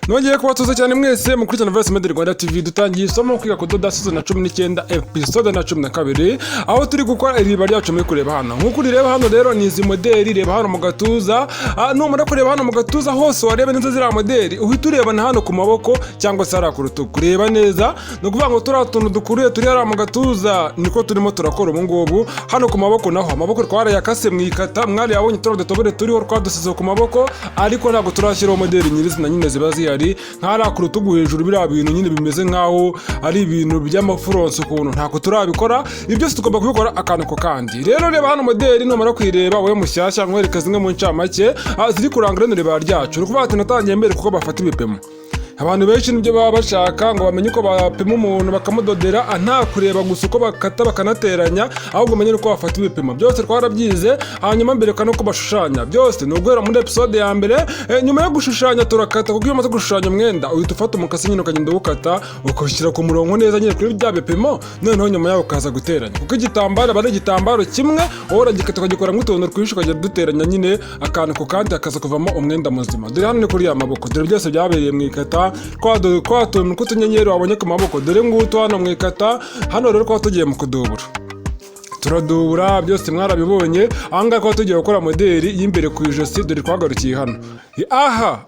Nongeye kubatuza cyane mwese mukurikirana Voice Moderi Rwanda TV dutangiye isomo kwiga kudoda season na 19 episode na 12 aho turi gukora iriba ryacu muri kureba hano. Nkuko ureba hano rero ni izi moderi, reba hano mu gatuza. Numara kureba hano mu gatuza hose warebe neza zira moderi. Uhita ureba na hano ku maboko cyangwa se ara ku rutugu. Kureba neza no kuvuga ngo turi atuntu dukuriye turi ara mu gatuza niko turimo turakora ubu ngubu. Hano ku maboko naho amaboko twara yakase mwikata mwari yabonye turo dutobore turiho twadusize ku maboko ariko ntabwo turashyiraho moderi nyirizina nyine zibazi nkara ku rutugu hejuru biriya bintu nyine bimeze nkaho ari ibintu by'amafuronse ukuntu ntako turabikora. Ibyo byose tugomba kubikora akantu ko kandi. Rero reba hano moderi numara kwireba wowe mushyashya nkwereka zimwe mu ncamake ziri kuranga rero ryacu. Rukuvuga ati natangiye mbere kuko bafata ibipimo. Abantu benshi nibyo baba bashaka ngo bamenye uko bapima umuntu bakamudodera nta kureba gusa uko bakata bakanateranya ahubwo umenye uko bafata ibipimo. Byose twarabyize hanyuma mbere kana uko bashushanya. Byose no guhera muri episode ya mbere. Nyuma yo gushushanya turakata kuko iyo umaze gushushanya umwenda uhita ufata umukasi nyine ukagenda ukata ukabishyira ku murongo neza nyine kuri bya bipimo noneho nyuma yaho ukaza guteranya kuko igitambaro bari igitambaro kimwe wowe gikata ukagikora nk'utuntu twinshi ukagenda duteranya nyine akantu ko kandi akaza kuvamo umwenda muzima. Dore hano ni kuri ya maboko dore byose byabereye mu ikata kwa tuntu kutunyenyeri wabonye ku maboko dore ngutu hano mwikata hano rero kwa tugiye mu kudubura turadubura byose mwarabibonye ahangaha kwa tugiye gukora moderi y'imbere ku ijosi dore twagarukiye hano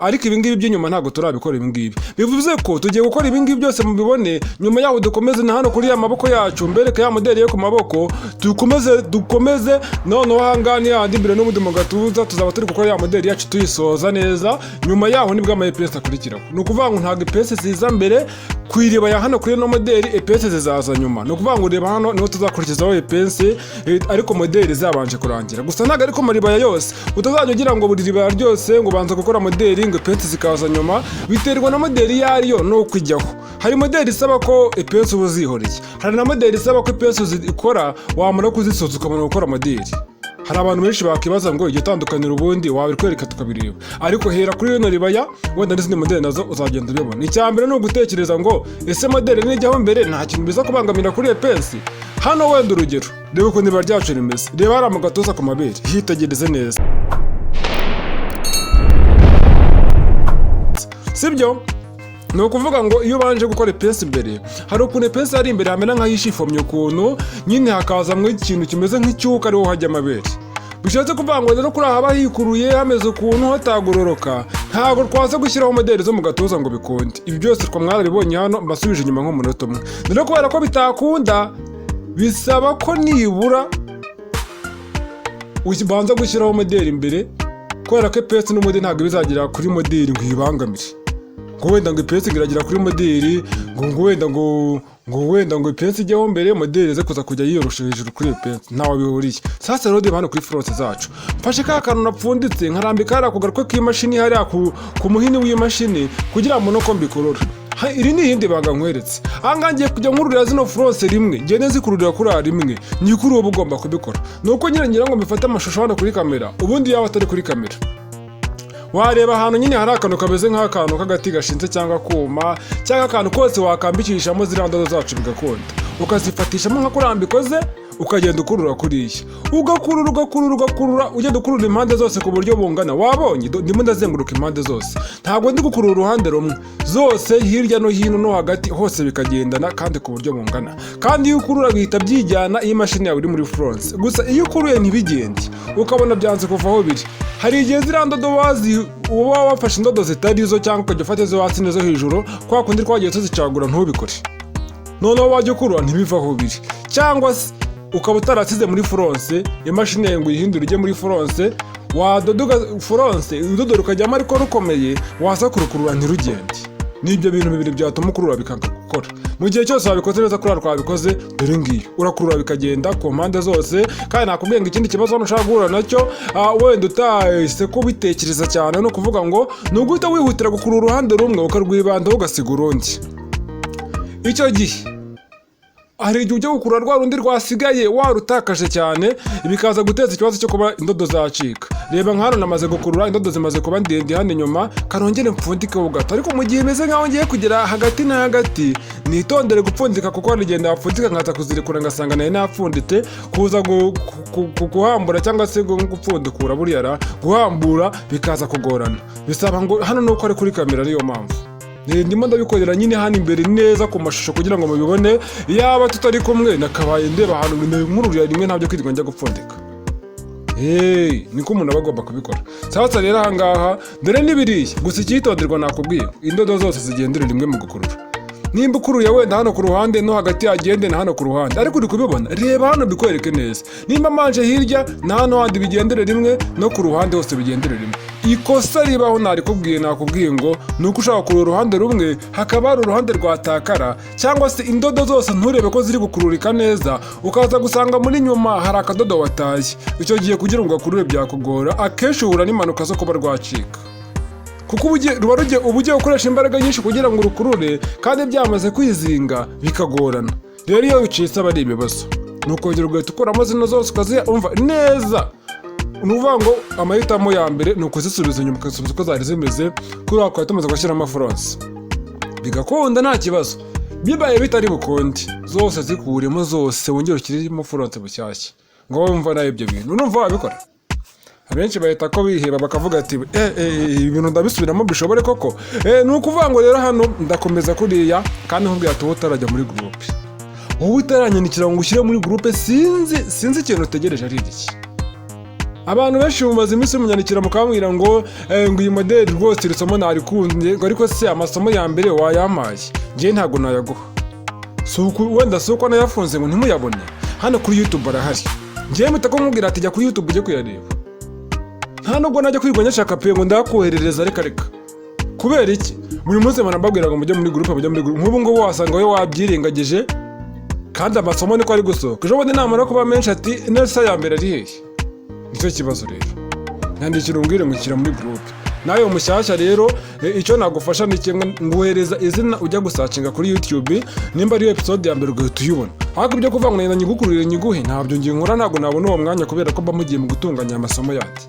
ariko ibingibi by'inyuma ntabwo turabikora ibingibi bivuze ko tugiye gukora ibingibi byose mubibone nyuma yaho dukomeze na hano kuri ya maboko yacu mbereke ya moderi yo ku maboko dukomeze noneho ahangaha ni handi imbere n'ubundi mu gatuza tuzaba turi gukora ya moderi yacu tuyisoza neza. Nyuma yaho nibwo ama-epesi akurikiraho ni ukuvuga ngo ntabwo epesi ziza mbere ku iriba ya hano kuri ino moderi epesi zizaza nyuma. Ni ukuvuga ngo reba hano niho tuzakurikizaho epesi ariko moderi zabanje kurangira gusa ntago ariko maribaya yose utazajya ugira ngo buri ribaya ryose ngo banza gukora moderi ngo epesi zikaza nyuma biterwa na moderi yariyo no kwijyaho. Hari moderi isaba ko epesi uba uzihoreye, hari na moderi isaba ko epesi uzikora wamara kuzisoza ukabona gukora moderi. Hari abantu benshi bakibaza ngo igitandukanira ubundi wabikwereka tukabireba ariko hera kuri ino ribaya wenda n'izindi moderi nazo uzagenda ubibona. Icyambere no gutekereza ngo ese moderi nijyaho mbere nta kintu biza kubangamira kuri epesi. Hano wenda urugero reba ukuntu ibara ryacu rimeze, reba hari mu gatuza ku mabere hitegereze neza sibyo. Ni ukuvuga ngo iyo ubanje gukora epesi imbere hari ukuntu epesi ari imbere hamera nk'ayishifomye ukuntu nyine hakazamwo ikintu kimeze nk'icyuka ariho hajya amabere. Bishatse kuvuga ngo rero kuri aha hikuruye hameze ukuntu hatagororoka ntabwo twaza gushyiraho moderi zo mu gatuza ngo bikunde. Ibi byose mwarabibonye hano mbasubije inyuma nk'umunota umwe. Rero kubera ko bitakunda bisaba ko nibura ubanza gushyiraho moderi imbere kubera ko epesi n'umoderi ntabwo bizagira kuri moderi ngo ibangamire ngo wenda ngo epesi iragira kuri moderi ngo wenda ngo epesi ijyaho mbere moderi ze kuza kujya yiyorosha hejuru kuri epesi ntawe bihuriye. Sasa rero hano kuri fronse zacu mfashe ka kantu napfunditse nkarambika hariya ku garuka k'imashini hariya ku muhini w'imashini kugira ngo nuko mbikurura. Iri ni iyindi banga nkweretse ahangaha ngiye kujya nkururira zino fronse rimwe ngende zikururira kuri rimwe nyikuri uba ugomba kubikora. Nuko nyine ngira ngo mbifate amashusho hano kuri kamera ubundi yaba atari kuri kamera wareba ahantu nyine hari akantu kameze nk'akantu k'agati gashinze cyangwa kuma cyangwa akantu kose wakambikishamo ziriya ndodo zacu bigakunda ukazifatishamo nka kuriya mbikoze ukagenda ukurura kuriya ugakurura ugenda ukurura impande zose ku buryo bungana. Wabonye ndimo ndazenguruka impande zose ntabwo ndi gukurura uruhande rumwe zose hirya no hino no hagati hose bikagendana kandi ku buryo bungana. Kandi iyo ukurura bihita byijyana iyo imashini yawe iri muri fronse gusa iyo ukuruye ntibigende ukabona byanze kuva aho biri. Hari igihe ziriya ndodo uba wafashe indodo zitari zo cyangwa ukajya ufata izo hasi n'izo hejuru kwa kundi twagiye tuzicagura ntubikore noneho wajya ukurura ntibiva aho biri cyangwa se ukaba utarasize muri fronse imashini yawe ngo uyihindure ujye muri fronse wadodoga fronse urudodo rukajyamo ariko rukomeye waza kurukurura ntirugende. Nibyo bintu bibiri byatuma ukurura bikanga gukora. Mu gihe cyose wabikoze neza kuri twabikoze dore ngiyo urakurura bikagenda ku mpande zose kandi nakubwiye ngo ikindi kibazo hano ushaka guhura nacyo wenda utahise kubitekereza cyane no kuvuga ngo ni uguhita wihutira gukurura uruhande rumwe ukarwibandaho ugasiga urundi. Icyo gihe hari igihe ujya gukurura rwa rundi rwasigaye warutakaje cyane bikaza guteza ikibazo cyo kuba indodo zacika. Reba nka hano namaze gukurura indodo zimaze kuba ndende hano inyuma karongere mpfundikeho gato ariko mu gihe meze nkaho ngiye kugera hagati na hagati nitondere gupfundika kuko harigenda wapfundika nkaza kuzirikura ngasanga nayo napfundite kuza guhambura cyangwa se gupfundikura buriya guhambura bikaza kugorana. Bisaba ngo hano nuko ari kuri kamera niyo mpamvu ndimo ndabikorera nyine hano imbere neza ku mashusho kugira ngo mubibone, yaba tutari kumwe nakabaye ndeba ahantu nk'ururira rimwe ntabyo kwirirwa njya gupfundika. Niko umuntu aba agomba kubikora. Sasa rero ahangaha dore n'ibiriya, gusa icyitonderwa nakubwiye, indodo zose zigendera rimwe mu gukurura. Nimba ukuruye wenda hano ku ruhande no hagati yagende na hano ku ruhande, ariko uri kubibona, reba hano bikwereke neza. Nimba manje hirya na hano handi bigendere rimwe no ku ruhande hose bigendere rimwe. Ikosa ribaho nakubwiye ngo nuko ushaka kurura uruhande rumwe hakaba hari uruhande rwatakara, cyangwa se indodo zose nturebe ko ziri gukururika neza, ukaza gusanga muri nyuma hari akadodo wataye. Icyo gihe kugira ngo akurure byakugora, akenshi uhura n'impanuka zo kuba rwacika. Kuko uba ugiye gukoresha imbaraga nyinshi kugira ngo urukurure, kandi byamaze kwizinga bikagorana. Rero iyo bicitse aba ari ibibazo. Nukongera ugahita ukuramo zino zose ukazumva neza. Nuvuga ngo amahitamo ya mbere ni ukuzisubiza inyuma ukazisubiza uko zari zimeze, kuri ako tumaze gushyiramo furonse bigakunda nta kibazo. Bibaye bitari bukonde zose zikuremo zose wongere ukirimo furonse bushyashya ngo wumva nayo ibyo bintu numva wabikora. Abenshi bahita ko biheba bakavuga ati ibintu ndabisubiramo bishobore koko. Ni ukuvuga ngo rero hano ndakomeza kuriya, kandi nkubwira ati wowe utarajya muri groupe, wowe utaranyandikira ngo ushyire muri groupe, sinzi ikintu utegereje ari iki. Abantu benshi mumaze iminsi munyandikira mukambwira ngo iyi moderi rwose iri somo narikunze, ngo ariko se amasomo ya mbere wayampaye, njye ntabwo nayaguha. Wenda si uko nayafunze ngo ntimuyabone, hano kuri YouTube arahari. Njyewe mpita ko nkubwira ati jya kuri YouTube ujye kuyareba. Nta nubwo najya kwirwanya shaka pe ngo ndakoherereza reka. Kubera iki? Buri munsi banababwira ngo mujye muri groupe. Nk'ubu ngo wasanga wowe wabyirengagije, kandi amasomo niko ari gusohoka. Ejo bundi namara kuba menshi ati neza ya mbere ari hehe. Nicyo kibazo rero. Nyandikira umbwire ngushyira muri groupe. Nawe umushyashya rero icyo nagufasha ni kimwe, nguhereza izina ujya gusacinga kuri YouTube, nimba ari episode ya mbere ugahita uyibona. Ariko ibyo kuvuga ngo nyigukurire nyiguhe ntabyo ngiye nkora, ntabwo nabona uwo mwanya kubera ko bamugiye mu gutunganya amasomo yandi.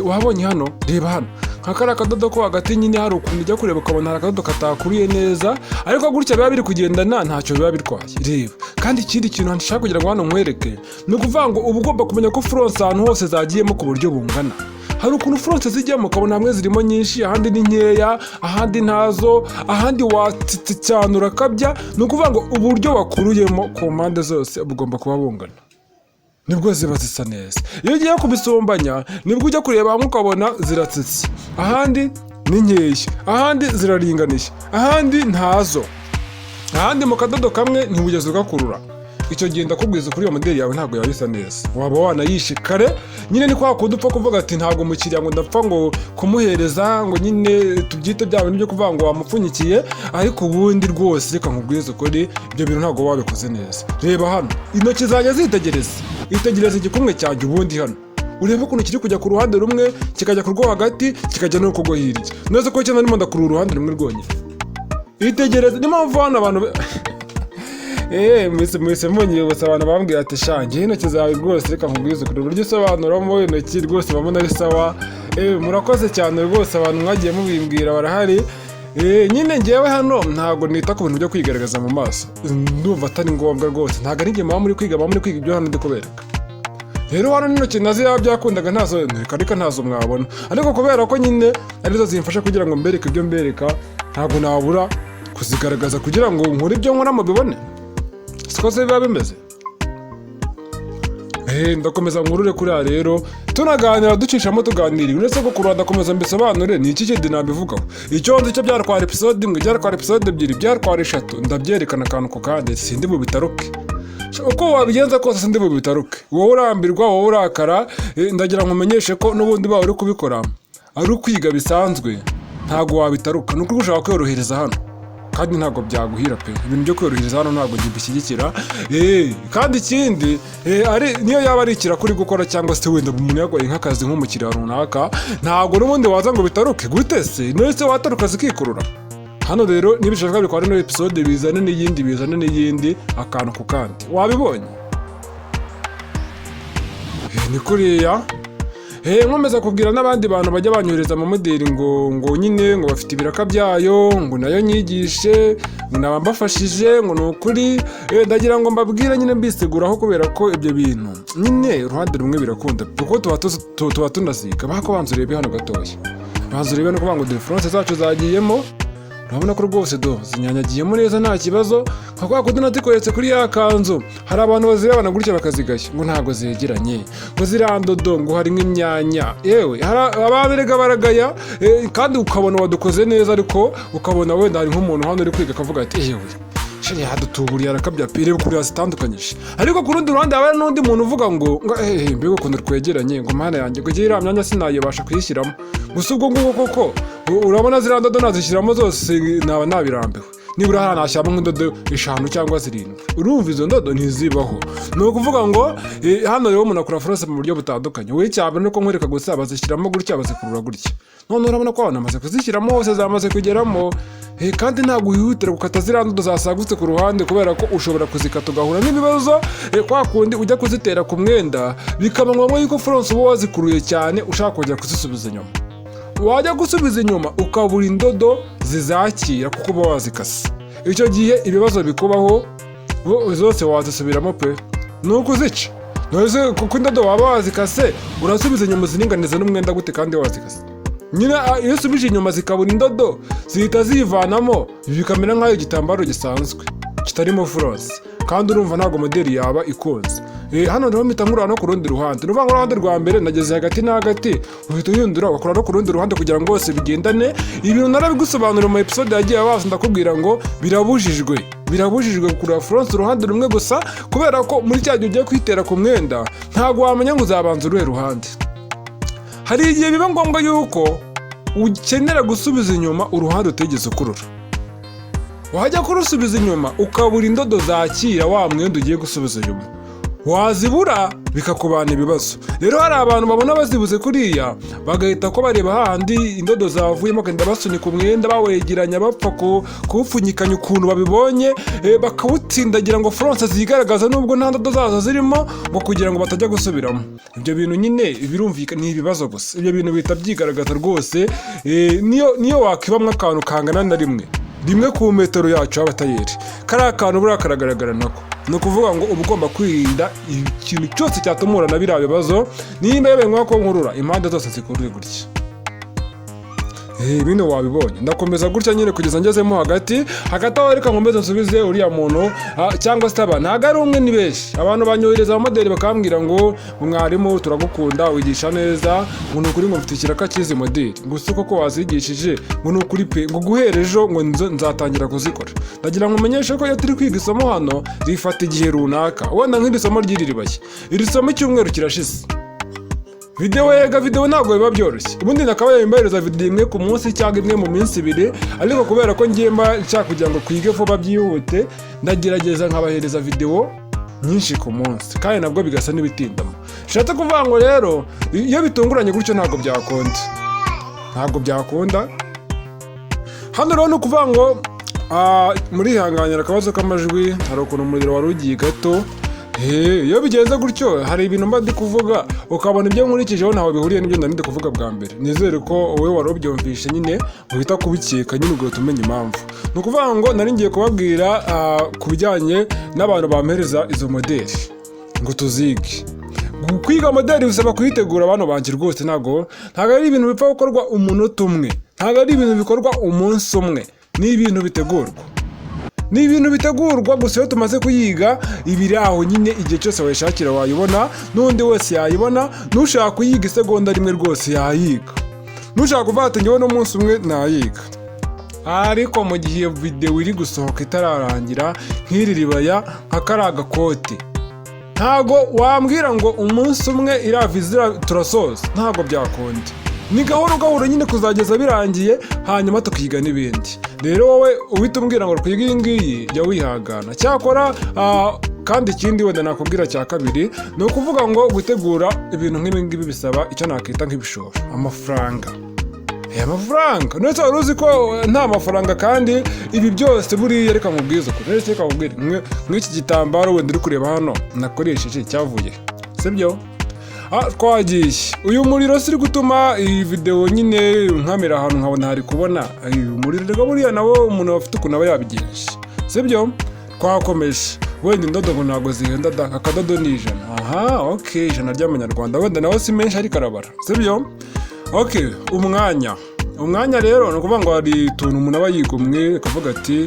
Uhabonye hano, reba hano nk'akari akadodo ko hagati nyine hari ukuntu ujya kureba ukabona hari akadodo katakuruye neza, ariko gutya biba biri kugendana ntacyo biba bitwaye. Reba kandi ikindi kintu nshaka kugira ngo hano nkwereke ni ukuvuga ngo uba ugomba kumenya ko furonse ahantu hose zagiyemo ku buryo bungana. Hari ukuntu furonse zijyamo ukabona hamwe zirimo nyinshi, ahandi ni nkeya, ahandi ntazo, ahandi watitse cyane urakabya. Ni ukuvuga ngo uburyo wakuruyemo ku mpande zose bugomba kuba bungana, nibwo ziba zisa neza. Iyo ugiye kubisumbanya nibwo ujya kureba hamwe ukabona ziratsitse, ahandi ni nkeya, ahandi ziraringaniye, ahandi ntazo, ahandi mu kadodo kamwe ntibugeze ugakurura. Icyo gihe ndakubwiza kuri iyo moderi yawe ntabwo yabisa neza, waba wanayishe kare. Nyine ni kwa kundi upfa kuvuga ati ntabwo umukiriya ngo ndapfa ngo kumuhereza ngo nyine tubyite bya bintu byo kuvuga ngo wamupfunyikiye, ariko ubundi rwose reka nkubwize ukuri ibyo bintu ntabwo wabikoze neza. Reba hano intoki zanjye itegereza igikumwe cyanjye, ubundi hano urebe ukuntu kiri kujya ku ruhande rumwe kikajya ku rwo hagati kikajya no ku rwo hirya, neza ko cyane ndimo ndakura uruhande rumwe rwonyine. Itegereza, ni mpamvu hano abantu mwese munyibutsa abantu bambwira ati shange intoki zawe rwose reka nkubwize ukuri uburyo usobanuramo intoki rwose babona ari sawa. Murakoze cyane rwose abantu mwagiye mubimbwira barahari. Nyine ngewe hano ntabwo nita ku bintu byo kwigaragaza mu maso, ndumva atari ngombwa rwose. Ntabwo ari ngiye muri kwiga ibyo hano ndi kubereka. Rero hano n'intoki nazo yaba byakundaga ntazo ntazo mwabona, ariko kubera ko nyine arizo zimfasha kugira ngo mbereke ibyo mbereka, ntabwo nabura kuzigaragaza kugira ngo nkore ibyo nkora mubibone. Siko se biba bimeze. Ndakomeza nkurure kuriya rero tunaganira ducishamo tuganira, uretse ko kurura ndakomeza mbisobanure ni iki kindi nabivugaho. Icyo nzi cyo byarwara episode imwe, byarwara episode ebyiri, byarwara eshatu, ndabyerekana akantu ku kandi, sindi mu bitaruke. Uko wabigenza kose sindi mu bitaruke. Wowe urambirwa, wowe urakara, ndagira ngo umenyeshe ko n'ubundi bawe uri kubikora ari ukwiga bisanzwe, ntabwo wabitaruka. Nuko ushaka kworohereza hano, kandi ntabwo byaguhira pe. Ibintu byo kworohereza hano ntabwo ngibishyigikira. Kandi ikindi niyo yaba ari ikirakuri gukora, cyangwa se wenda umuntu yagoye nk'akazi nk'umukiriya runaka, ntabwo n'ubundi waza ngo bitaruke gute se, none se wataruka zikikurura. Hano rero nibishaka bikora no episode bizane n'iyindi akantu ku kandi. Wabibonye? Ni kuriya. Nkomeza kubwira n'abandi bantu bajya banyohereza amamoderi ngo nyine ngo bafite ibiraka byayo, ngo nayo nyigishe, ngo naba mbafashije, ngo ni ukuri. Ndagira ngo mbabwire nyine mbiseguraho, kubera ko ibyo bintu nyine uruhande rumwe birakunda, kuko tuba tunaziga. Bako banza urebe hano gatoya. banza urebe no kuvuga ngo difference zacu zagiyemo. Urabona ko rwose zinyanyagiyemo neza nta kibazo, nka kwa kundi nazikoretse kuri ya kanzu. Hari abantu bazirebana gutya bakazigashya ngo ntago zegeranye, ngo zirandodo, ngo harimo imyanya. Yewe abantu rega baragaya, kandi ukabona wadukoze neza, ariko ukabona wenda hari nk'umuntu hano uri kwiga akavuga ati yewe sheri hadutuburiye arakabya pire kuri zitandukanyije. Ariko ku rundi ruhande haba n'undi muntu uvuga ngo mbega ukuntu twegeranye, ngo mana yanjye ngo iriya myanya sinayibasha kuyishyiramo. Gusa ubwo nguko koko urabona ziriya ndodo nazishyiramo zose naba nabirambiwe. Nibura hano nashyiramo nk'indodo 5 cyangwa 7. Urumva izo ndodo ntizibaho. Ni ukuvuga ngo hano rero umuntu akora force mu buryo butandukanye. We cyane nuko nkwereka gusa bazishyiramo gutya, bazikurura gutya. None urabona ko abantu bamaze kuzishyiramo hose, zamaze kugeramo. Kandi ntabwo wihutira gukata ziriya ndodo zasagutse ku ruhande, kubera ko ushobora kuzikata ugahura n'ibibazo kwa kundi ujya kuzitera ku mwenda, bikaba ngombwa yuko force uba wazikuruye cyane ushaka kongera kuzisubiza inyuma. Wajya gusubiza inyuma ukabura indodo zizakira kuko uba wazikase. Icyo gihe ibibazo bikubaho zose wazisubiramo pe, ni ukuzica. Nose kuko indodo waba wazikase urasubiza inyuma ziringaniza n'umwenda gute kandi wazikase? Nyine iyo usubije inyuma zikabura indodo zihita zivanamo, bikamera nk'ayo igitambaro gisanzwe kitarimo force, kandi urumva ntabwo moderi yaba ikonze. Hano niho mpita nkura no ku rundi ruhande. Nuvuga ngo uruhande rwa mbere nageze hagati na hagati, uhita uhindura ugakora no ku rundi ruhande kugira ngo bose bigendane. Ibintu narabigusobanurira mu episode yagiye abaza, ndakubwira ngo birabujijwe gukura force uruhande rumwe gusa, kubera ko muri cya gihe ugiye kwitera ku mwenda ntabwo wamenya ngo uzabanza uruhe ruhande. Hari igihe biba ngombwa yuko ukenera gusubiza inyuma uruhande utegeze ukurura. Wajya kurusubiza inyuma ukabura indodo zakira wa mwenda ugiye gusubiza inyuma, wazibura bikakubana ibibazo. Rero hari abantu babona bazibuze kuriya, bagahita ko bareba hahandi indodo zavuyemo, bakagenda basunika umwenda bawegeranya bapfa kuwupfunyikanya ukuntu babibonye, bakawutsindagira ngo force zigaragaza nubwo nta ndodo zazo zirimo, ngo kugira ngo batajya gusubiramo. Ibyo bintu nyine birumvikana ni ibibazo gusa. Ibyo bintu bihita byigaragaza rwose. Niyo wakibamwe akantu kangana na rimwe ku metero yacu y'abatayeri, kariya kantu buriya karagaragara nako. Ni ukuvuga ngo uba ugomba kwirinda ikintu cyose cyatumura na biriya bibazo. Nimba yewe nk'uko nkurura impande zose zikuruye gutya, bino wabibonye. Ndakomeza gutya nyine kugeza ngezemo hagati aho, reka nkomeze nsubize uriya muntu cyangwa se ntabwo ari umwe, ni benshi. Abantu banyohereza moderi bakambwira ngo mwarimu turagukunda, wigisha neza, ngo ni ukuri ngo mfite ikiraka cy'izi moderi, gusa uko ko wazigishije ngo ni ukuri pe, ngo guhera ejo ngo nzatangira kuzikora. Ndagira ngo umenyeshe ko iyo turi kwiga isomo hano rifata igihe runaka, wenda nk'iri somo ry'iriribaya, iri somo icyumweru kirashize. Video ntabwo biba byoroshye. Ubundi nakabaye mbahereza video imwe ku munsi cyangwa imwe mu minsi 2, ariko kubera ko ngiye nshaka kugira ngo kwige vuba byihute, ndagerageza nkabahereza video nyinshi ku munsi, kandi nabwo bigasa n'ibitindamo. Shatse kuvuga ngo rero iyo bitunguranye gutyo ntabwo byakunda. Hano rero ni ukuvuga ngo muri hanganira akabazo k'amajwi, hari ukuntu umuriro wari ugiye gato. Iyo bigenze gutyo hari ibintu mba ndi kuvuga ukabona ibyo nkurikijeho ntaho bihuriye n'ibyo nari ndi kuvuga bwa mbere. Nizere ko wowe wari ubyumvishe nyine uhita kubikeka nyine ubwo tumenya impamvu. Ni ukuvuga ngo nari ngiye kubabwira ku bijyanye n'abantu bampereza izo moderi ngo tuzige. Kwiga moderi bisaba kuyitegura abantu banjye rwose, ntabwo ari ibintu bipfa gukorwa umunota umwe, ntabwo ari ibintu bikorwa umunsi umwe, ni ibintu bitegurwa gusa. Iyo tumaze kuyiga ibiri aho nyine, igihe cyose wayishakira wayibona, n'undi wese yayibona. Nushaka kuyiga isegonda rimwe rwose yayiga, nushaka kuvata njyewe n'umunsi umwe nayiga. Ariko mu gihe video iri gusohoka itararangira nk'iriribaya nka kariya gakote, ntago wambwira ngo umunsi umwe iravizira turasoza, ntago byakunda. Ni gahoro nyine kuzageza birangiye, hanyuma tukiga n'ibindi. Rero wowe uhita umbwira ngo twiga iyi ngiyi, jya wihangana. Cyakora kandi ikindi wenda nakubwira cya kabiri, ni ukuvuga ngo gutegura ibintu nk'ibi ngibi bisaba icyo nakita nk'ibishoro, amafaranga. None wari uzi ko nta mafaranga, kandi ibi byose buriya reka nkubwize ukuri. Reka nkubwire nk'iki gitambaro wenda uri kureba hano nakoresheje cyavuye, sibyo? Twagiye uyu muriro siri gutuma iyi video nyine nkamera ahantu nkabona hari kubona umuriro. Rega buriya nawo umuntu afite ukuntu aba yabigenje, sibyo? Twakomeje wenda indodo ngo ntago zihenda da, akadodo ni 100. Okay, 100 ry'amanyarwanda, wenda nawe si menshi ariko arabara, sibyo? Okay, umwanya umwanya rero ni ukuvuga ngo hari utuntu umuntu aba yigomwe akavuga ati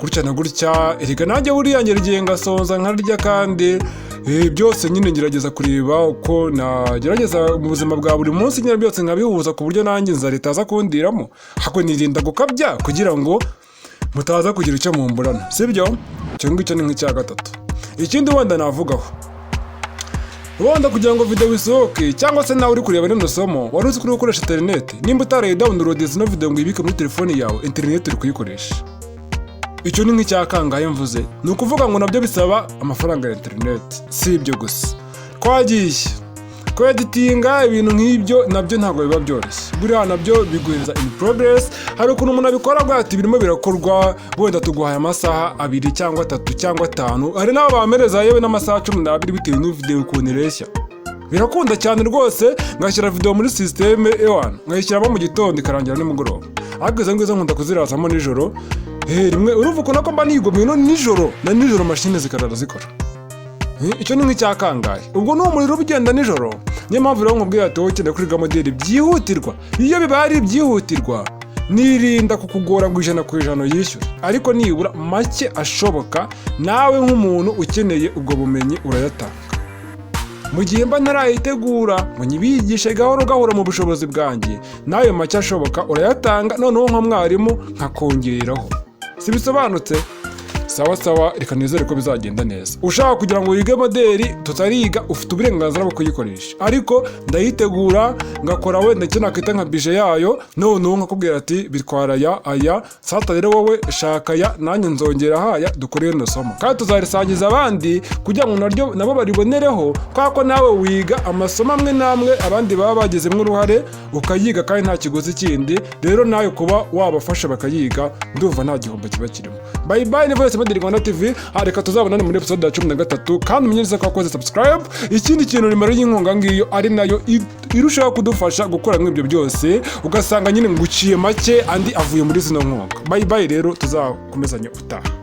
gutya na gutya erega nanjye buriya ngera igihe ngasonza nkarya kandi byose nyine ngerageza kureba uko nagerageza mu buzima bwa buri munsi nyine byose nkabihuza ku buryo nanjye inzara itaza kundiramo ahubwo nirinda gukabya kugira ngo mutaza kugira icyo mumburana sibyo. icyo ngicyo ni nk'icya gatatu. Ikindi wenda navugaho wenda kugira ngo video isohoke cyangwa se nawe uri kureba rino somo wari uzi kuri gukoresha internet, nimba utaraye download zino video ngo ibike muri telefone yawe, internet uri kuyikoresha. Icyo ni nk'icya kangahe mvuze, ni ukuvuga ngo nabyo bisaba amafaranga ya internet. Si ibyo gusa, twagiye kweditinga ibintu nk'ibyo nabyo ntabwo biba byoroshye, buriya nabyo biguhereza in progress. Hari ukuntu umuntu abikora bwa ati birimo birakorwa wenda tuguhaye amasaha 2 cyangwa 3 cyangwa 5, hari n'abo bamereza yewe n'amasaha 12 bitewe n'uko video ukuntu ireshya. Birakunda cyane rwose ngashyira video muri system A1 nkayishyiramo mu gitondo ikarangira nimugoroba, ariko izo ngizo nkunda kuzirazamo nijoro. Rimwe uruvuga ko nako mba nigomwe no nijoro na nijoro machine zikarara zikora. Icyo ni nk'icya kangahe, ubwo n'uwo muriro ugenda nijoro. Niyo mpamvu rero nkubwira ati wowe ukeneye kwiga moderi byihutirwa, iyo bibaye ari byihutirwa nirinda kukugora ngo 100% yishyure, ariko nibura make ashoboka nawe nk'umuntu ukeneye ubwo bumenyi urayatanga. Mu gihe mba ntarayitegura ngo nyibigishe gahoro gahoro mu bushobozi bwanjye, nawe make ashoboka urayatanga, noneho nka mwarimu nkakongeraho. Si bisobanutse? Sawa, reka nizere ko bizagenda neza. Ushaka kugira ngo wige moderi tutariga, ufite uburenganzira bwo kuyikoresha, ariko ndayitegura ngakora wenda icyo nakwita nka bije yayo, noneho nkakubwira ati bitwara aya sata rero wowe shaka ya nanjye nzongera haya dukorere no somo, kandi tuzarisangiza abandi kugira ngo nabo baribonereho, kwako nawe wiga amasomo amwe namwe abandi baba bagezemo uruhare ukayiga kandi nta kiguzi kindi. Rero nawe kuba wabafasha bakayiga ndumva nta gihombo kiba kirimo. Bye bye, ni Moderi Rwanda TV. Reka tuzabonane muri episode ya 13 kandi umenyereze ko wakoze subscribe. Ikindi kintu nimero y'inkunga ngiyo ari nayo irushaho kudufasha gukora nk'ibyo byose, ugasanga nyine nguciye make andi avuye muri zino nkunga. Bye bye rero tuzakomezanya utaha.